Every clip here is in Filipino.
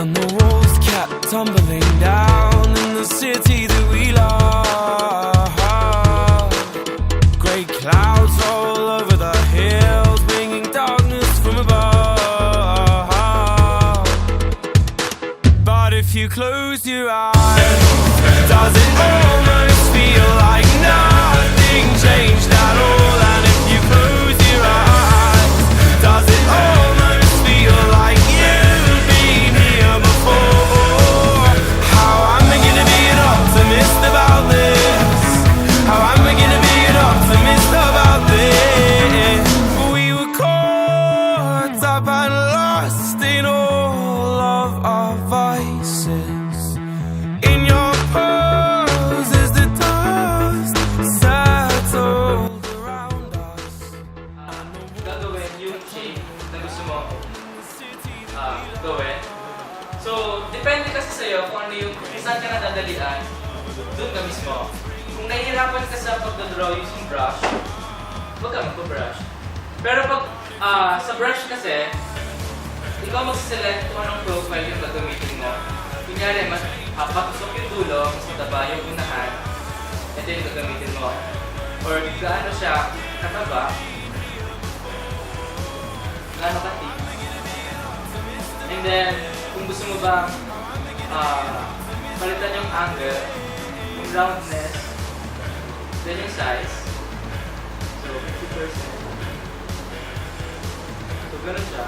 And the walls kept tumbling down in the city that we love. Grey clouds roll over the hills, bringing darkness from above. But if you close your eyes, does it almost feel like nothing changed at all? And if you close your eyes, does it almost feel like you've been here before? How am I gonna be an optimist about this? How am I gonna be an optimist about this? We were caught up and lost in all of our vices. In your pose as the dust settled around us. Gagawin yung shape na gusto mo gawin. So, depende kasi sa'yo kung ano yung saan ka nadadalian, doon ka mismo. Kung nahihirapan ka sa pagdadraw using brush, huwag ka magpa-brush. Pero pag sa brush kasi, ikaw mag-select kung anong profile yung gagamitin mo. Kunyari, mas patusok yung dulo, mas mataba yung unahan, ito yung gagamitin mo. Or gaano siya kataba, gaano ka-thick. And then, kung gusto mo bang palitan yung angle, yung roundness, then yung size. So, 50%. So, ganun siya.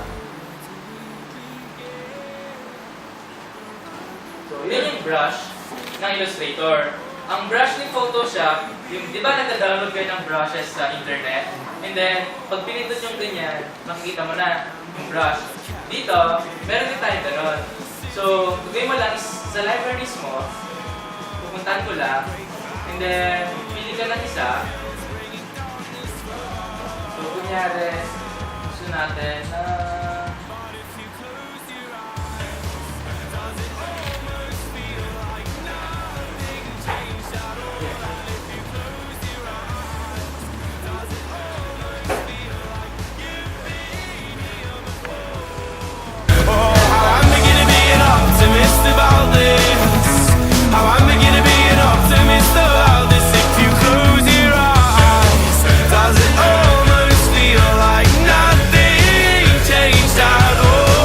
So, yun yung brush ng Illustrator. Ang brush ni Photoshop, yung, di ba nagda-download kayo ng brushes sa internet? And then, pag pinindot yung ganyan, makikita mo na yung brush. Dito, meron din tayo ganun. So, gagawin mo lang is, sa libraries mo, pupuntahan ko lang, and then, pili ka ng isa. So, kunyari, gusto natin na about this. How am I gonna be an optimist about this? If you close your eyes, does it almost feel like nothing changed at all?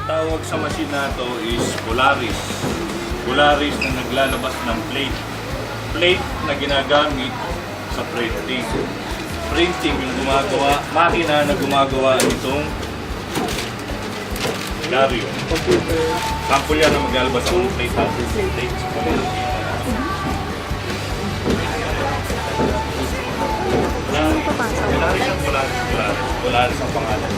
Tawag sa machine na to is Polaris. Polaris na naglalabas ng plate. Plate na ginagamit sa printing. Printing yung gumagawa, makina na gumagawa nitong Dario. Sample yan na maglalabas ng plate natin. Plate. Polaris ang Polaris. Polaris ang pangalan.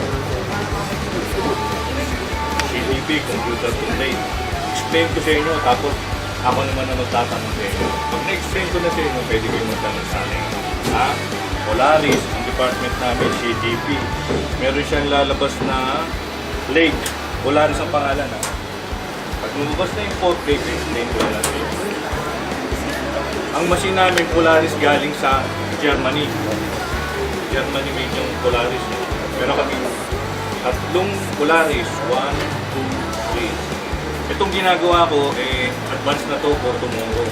CDP, computer to plate. Explain ko sa inyo, tapos ako naman na magtatanong sa inyo. Pag na-explain ko na sa inyo, pwede kayo magtanong sa akin. Ha? Polaris, ang department namin, CDP. Meron siyang lalabas na plate. Polaris ang pangalan, ha? Pag lumabas na yung port plate, explain ko na sa inyo. Ang machine namin, Polaris, galing sa Germany. Germany made yung Polaris. Pero kami, tatlong Polaris, 1, 2, 3. Itong ginagawa ko, advance na to for tomorrow.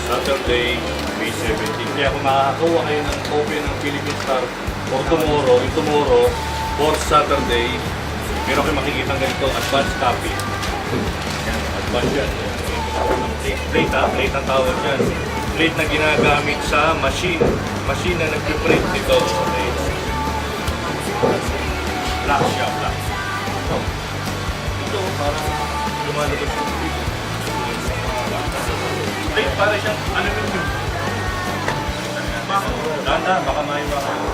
Saturday, May 17. Kaya kung makakakuha kayo ng copy ng Philippine Star for tomorrow, yung tomorrow, for Saturday, meron kayo makikita ganito, advance copy. Yan, advance yan. Plate ha, plate ang tawag yan. Plate na ginagamit sa machine. Machine na nag-print nito. Okay. Black siya, black. Ito, parang lumalabas yung plate. Plate para siyang aluminum. Tanda, baka maiwa kayo.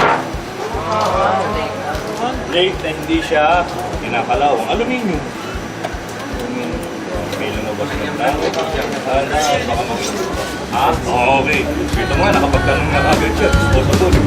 Plate na hindi siya kinakalaw. Ang aluminium. May lumabas na lang. Tanda, baka maiwa. Ha? Okay. Ito nga, nakapagtanong na agad siya. Disposable.